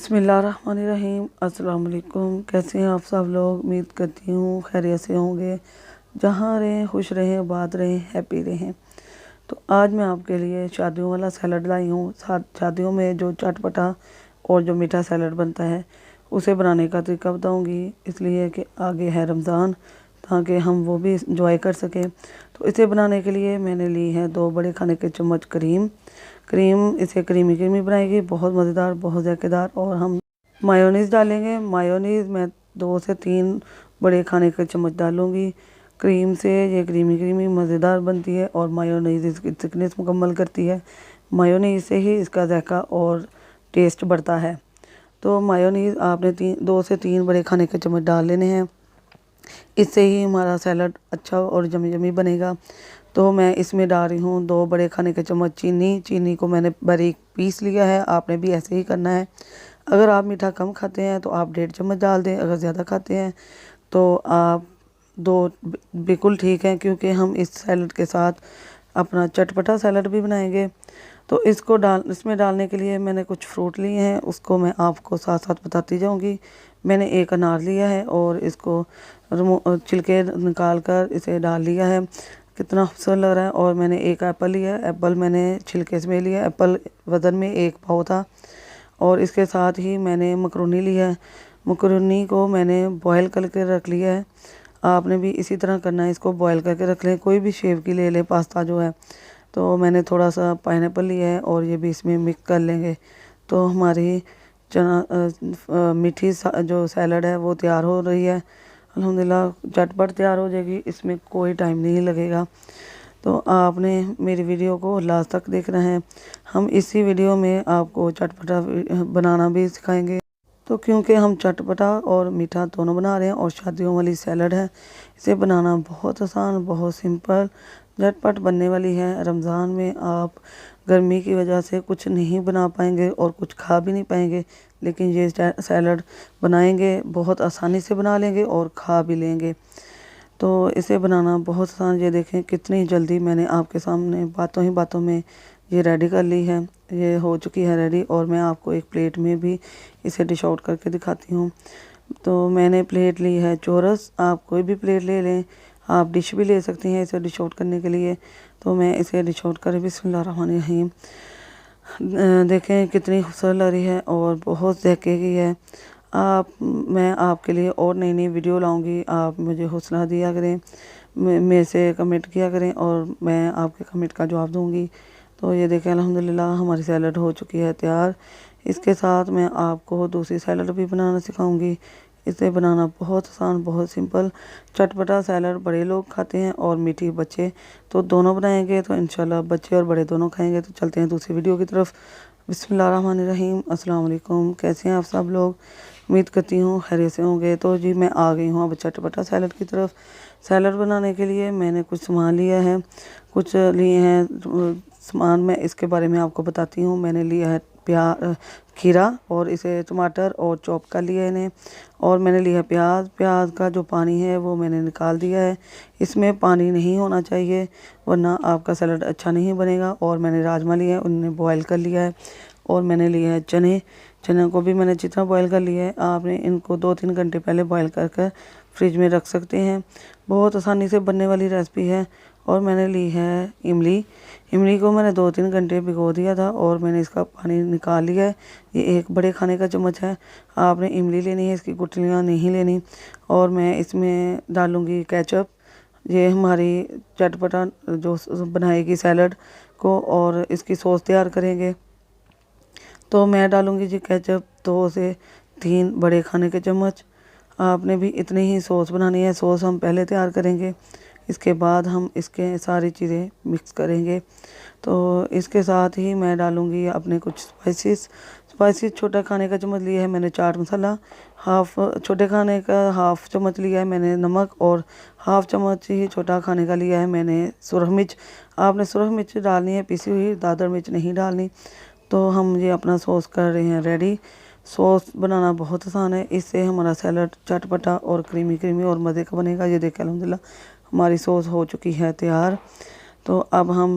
बिस्मिल्लाहिर्रहमानिर्रहीम। अस्सलाम वालेकुम। कैसे हैं आप सब लोग? उम्मीद करती हूँ खैरियत से होंगे। जहाँ रहें खुश रहें, आबाद रहें, हैप्पी रहें। तो आज मैं आपके लिए शादियों वाला सैलड लाई हूँ। शादियों में जो चटपटा और जो मीठा सैलड बनता है उसे बनाने का तरीका बताऊँगी, इसलिए कि आगे है रमज़ान, ताकि हम वो भी इंजॉय कर सकें। तो इसे बनाने के लिए मैंने ली है 2 बड़े खाने के चम्मच क्रीम इसे क्रीमी क्रीमी बनाएगी, बहुत मज़ेदार, बहुत ज़ायकेदार। और हम मायोनीज़ डालेंगे। मायोनीज़ मैं 2 से 3 बड़े खाने के चम्मच डालूँगी। क्रीम से ये क्रीमी क्रीमी मज़ेदार बनती है और मायोनीज़ इसकी थिकनेस मुकम्मल करती है। मायोनीज़ से ही इसका जायका और टेस्ट बढ़ता है। तो मायोनीज़ आपने 2 से 3 बड़े खाने के चम्मच डाल लेने हैं। इससे ही हमारा सैलड अच्छा और जमी जमी बनेगा। तो मैं इसमें डाल रही हूँ 2 बड़े खाने के चम्मच चीनी को मैंने बारीक पीस लिया है। आपने भी ऐसे ही करना है। अगर आप मीठा कम खाते हैं तो आप 1.5 चम्मच डाल दें। अगर ज़्यादा खाते हैं तो आप 2 बिल्कुल ठीक है, क्योंकि हम इस सैलड के साथ अपना चटपटा सैलड भी बनाएंगे। तो इसमें डालने के लिए मैंने कुछ फ्रूट लिए हैं, उसको मैं आपको साथ साथ बताती जाऊंगी। मैंने एक अनार लिया है और इसको छिलके निकाल कर इसे डाल लिया है। कितना खूबसूरत लग रहा है। और मैंने एक एप्पल लिया है। एप्पल मैंने छिलके में लिया। एप्पल वज़न में 1 पाव था। और इसके साथ ही मैंने मकरूनी लिया है। मकरूनी को मैंने बॉयल करके रख लिया है। आपने भी इसी तरह करना है, इसको बॉयल करके रख लें। कोई भी शेप की ले लें पास्ता जो है। तो मैंने थोड़ा सा पाइनएप्पल लिया है और ये भी इसमें मिक्स कर लेंगे। तो हमारी मीठी जो सैलड है वो तैयार हो रही है। अल्हम्दुलिल्लाह झटपट तैयार हो जाएगी, इसमें कोई टाइम नहीं लगेगा। तो आपने मेरी वीडियो को लास्ट तक देखना है। हम इसी वीडियो में आपको चटपटा बनाना भी सिखाएंगे। तो क्योंकि हम चटपटा और मीठा दोनों बना रहे हैं और शादियों वाली सैलड है, इसे बनाना बहुत आसान, बहुत सिंपल, झटपट बनने वाली है। रमज़ान में आप गर्मी की वजह से कुछ नहीं बना पाएंगे और कुछ खा भी नहीं पाएंगे, लेकिन ये सैलड बनाएंगे बहुत आसानी से बना लेंगे और खा भी लेंगे। तो इसे बनाना बहुत आसान। ये देखें कितनी जल्दी मैंने आपके सामने बातों ही बातों में ये रेडी कर ली है। ये हो चुकी है रेडी और मैं आपको एक प्लेट में भी इसे डिश आउट करके दिखाती हूँ। तो मैंने प्लेट ली है चौरस। आप कोई भी प्लेट ले लें, आप डिश भी ले सकती हैं इसे डिश आउट करने के लिए। तो मैं इसे डिश आउट कर बिस्मिल्लाहिर्रहमानिर्रहीम। देखें कितनी खूबसूरत लग रही है और बहुत ज़ायके की है। मैं आपके लिए और नई नई वीडियो लाऊंगी। आप मुझे हौसला दिया करें, मेरे से कमेंट किया करें और मैं आपके कमेंट का जवाब दूंगी। तो ये देखें अल्हम्दुलिल्लाह हमारी सैलड हो चुकी है तैयार। इसके साथ मैं आपको दूसरी सैलड भी बनाना सिखाऊंगी। इसे बनाना बहुत आसान, बहुत सिंपल। चटपटा सैलड बड़े लोग खाते हैं और मीठी बच्चे, तो दोनों बनाएंगे तो इंशाल्लाह बच्चे और बड़े दोनों खाएंगे। तो चलते हैं दूसरी वीडियो की तरफ। बिस्मिल्लाहिर्रहमानिर्रहीम। अस्सलाम वालेकुम। कैसे हैं आप सब लोग? उम्मीद करती हूँ खैरियत से होंगे। तो जी मैं आ गई हूँ अब चटपटा सैलड की तरफ। सैलड बनाने के लिए मैंने कुछ सामान लिया है, कुछ लिए हैं सामान। मैं इसके बारे में आपको बताती हूँ। मैंने लिया है खीरा और इसे टमाटर और चॉप कर लिया इन्हें। और मैंने लिया प्याज का जो पानी है वो मैंने निकाल दिया है। इसमें पानी नहीं होना चाहिए, वरना आपका सैलड अच्छा नहीं बनेगा। और मैंने राजमा लिए हैं, उन्हें बॉयल कर लिया है। और मैंने लिया है चने को भी मैंने जितना बॉयल कर लिया है। आपने इनको 2-3 घंटे पहले बॉयल कर फ्रिज में रख सकते हैं। बहुत आसानी से बनने वाली रेसिपी है। और मैंने ली है इमली को मैंने 2-3 घंटे भिगो दिया था और मैंने इसका पानी निकाल लिया है। ये 1 बड़े खाने का चम्मच है। आपने इमली लेनी है, इसकी गुठलियाँ नहीं लेनी। और मैं इसमें डालूँगी केचप। ये हमारी चटपटा जो बनाएगी सैलड को और इसकी सॉस तैयार करेंगे। तो मैं डालूँगी जी केचप 2 से 3 बड़े खाने के चम्मच। आपने भी इतनी ही सॉस बनानी है। सॉस हम पहले तैयार करेंगे, इसके बाद हम इसके सारी चीज़ें मिक्स करेंगे। तो इसके साथ ही मैं डालूँगी अपने कुछ स्पाइसेस। छोटा खाने का चम्मच लिया है मैंने चाट मसाला। छोटे खाने का हाफ चम्मच लिया है मैंने नमक। और हाफ चम्मच ही छोटा खाने का लिया है मैंने सुरख मिर्च। आपने सुरख मिर्च डालनी है, पिसी हुई, दादर मिर्च नहीं डालनी। तो हम ये अपना सॉस कर रहे हैं रेडी। सॉस बनाना बहुत आसान है। इससे हमारा सैलड चटपटा और क्रीमी क्रीमी और मज़े का बनेगा। ये देखें अल्हम्दुलिल्लाह हमारी सॉस हो चुकी है तैयार। तो अब हम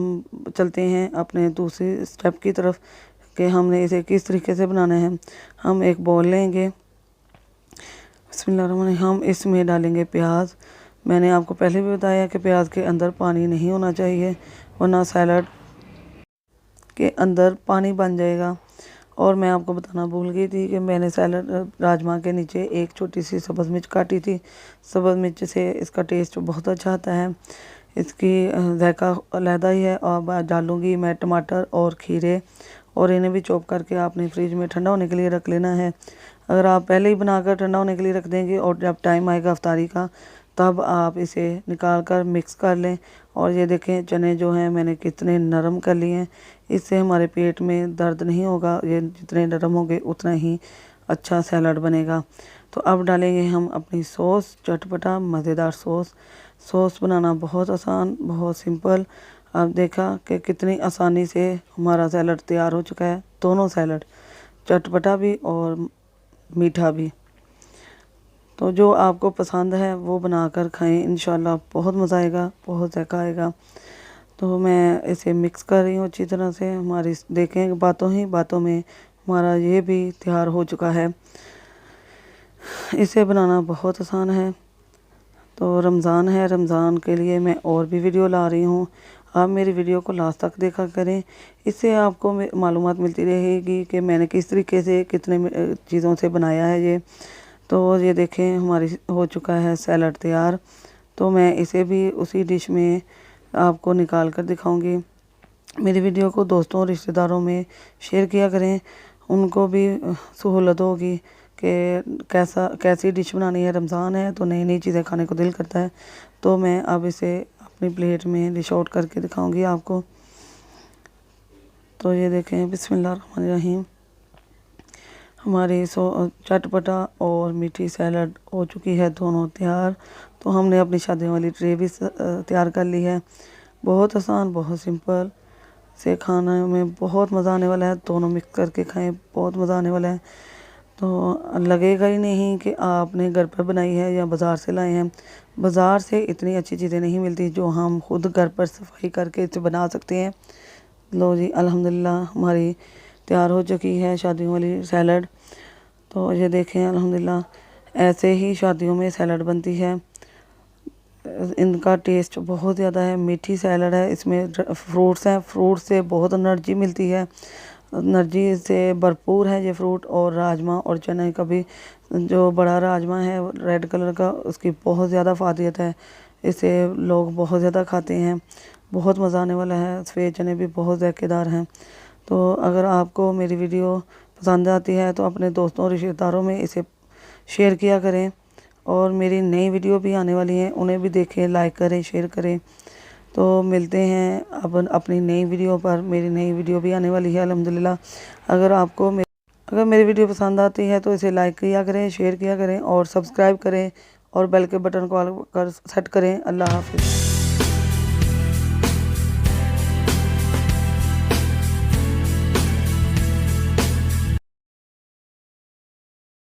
चलते हैं अपने दूसरे स्टेप की तरफ। कि हमने इसे किस तरीके से बनाना है। हम एक बॉल लेंगे, बिस्मिल्लाहिर्रहमानिर्रहीम। हम इसमें डालेंगे प्याज। मैंने आपको पहले भी बताया कि प्याज के अंदर पानी नहीं होना चाहिए, वरना सैलड के अंदर पानी बन जाएगा। और मैं आपको बताना भूल गई थी कि मैंने सैलड राजमा के नीचे एक छोटी सी सब्ज़ मिर्च काटी थी। सब्ज़ मिर्च से इसका टेस्ट बहुत अच्छा आता है, इसकी जायका अलहदा ही है। और डालूँगी मैं टमाटर और खीरे, और इन्हें भी चॉप करके आपने फ्रिज में ठंडा होने के लिए रख लेना है। अगर आप पहले ही बनाकर ठंडा होने के लिए रख देंगे और जब टाइम आएगा अफ्तारी का, तब आप इसे निकाल कर मिक्स कर लें। और ये देखें चने जो हैं मैंने कितने नरम कर लिए हैं। इससे हमारे पेट में दर्द नहीं होगा, ये जितने नरम होंगे उतना ही अच्छा सैलड बनेगा। तो अब डालेंगे हम अपनी सॉस, चटपटा मज़ेदार सॉस। सॉस बनाना बहुत आसान, बहुत सिंपल। अब देखा कि कितनी आसानी से हमारा सैलड तैयार हो चुका है, दोनों सैलड, चटपटा भी और मीठा भी। तो जो आपको पसंद है वो बनाकर खाएं, इंशाल्लाह बहुत मज़ा आएगा, बहुत ज़ायका आएगा। तो मैं इसे मिक्स कर रही हूँ अच्छी तरह से। हमारी देखें बातों ही बातों में हमारा ये भी तैयार हो चुका है। इसे बनाना बहुत आसान है। तो रमज़ान है, रमज़ान के लिए मैं और भी वीडियो ला रही हूँ। आप मेरी वीडियो को लास्ट तक देखा करें, इससे आपको मालूमात मिलती रहेगी कि मैंने किस तरीके से कितने चीज़ों से बनाया है ये। तो ये देखें हमारी हो चुका है सैलड तैयार। तो मैं इसे भी उसी डिश में आपको निकाल कर दिखाऊंगी। मेरी वीडियो को दोस्तों और रिश्तेदारों में शेयर किया करें, उनको भी सहूलत होगी कि कैसी डिश बनानी है। रमज़ान है तो नई नई चीज़ें खाने को दिल करता है। तो मैं अब इसे अपनी प्लेट में डिश आउट करके दिखाऊंगी आपको। तो ये देखें, बिस्मिल्लाहिर्रहमानिर्रहीम, हमारी चटपटा और मीठी सैलड हो चुकी है दोनों तैयार। तो हमने अपनी शादियों वाली ट्रे भी तैयार कर ली है। बहुत आसान, बहुत सिंपल से खाने में बहुत मज़ा आने वाला है। दोनों मिक्स करके खाएं, बहुत मज़ा आने वाला है। तो लगेगा ही नहीं कि आपने घर पर बनाई है या बाज़ार से लाए हैं। बाज़ार से इतनी अच्छी चीज़ें नहीं मिलती जो हम खुद घर पर सफाई करके इसे बना सकते हैं। लो जी, अल्हम्दुलिल्लाह हमारी तैयार हो चुकी है शादियों वाली सैलड। तो ये देखें अल्हम्दुलिल्लाह ऐसे ही शादियों में सैलड बनती है। इनका टेस्ट बहुत ज़्यादा है, मीठी सैलड है, इसमें फ्रूट्स हैं, फ्रूट से बहुत एनर्जी मिलती है, एनर्जी से भरपूर है ये फ्रूट। और राजमा और चने का भी, जो बड़ा राजमा है रेड कलर का, उसकी बहुत ज़्यादा फ़ायदा है, इसे लोग बहुत ज़्यादा खाते हैं। बहुत मज़ा आने वाला है, सफ़ेद चने भी बहुत ज़ायकेदार हैं। तो अगर आपको मेरी वीडियो पसंद आती है तो अपने दोस्तों और रिश्तेदारों में इसे शेयर किया करें। और मेरी नई वीडियो भी आने वाली हैं, उन्हें भी देखें, लाइक करें, शेयर करें। तो मिलते हैं अब अपनी नई वीडियो पर। मेरी नई वीडियो भी आने वाली है अल्हम्दुलिल्लाह। अगर मेरी वीडियो पसंद आती है तो इसे लाइक किया करें, शेयर किया करें और सब्सक्राइब करें और बेल के बटन को ऑल कर सेट करें। अल्लाह हाफिज़।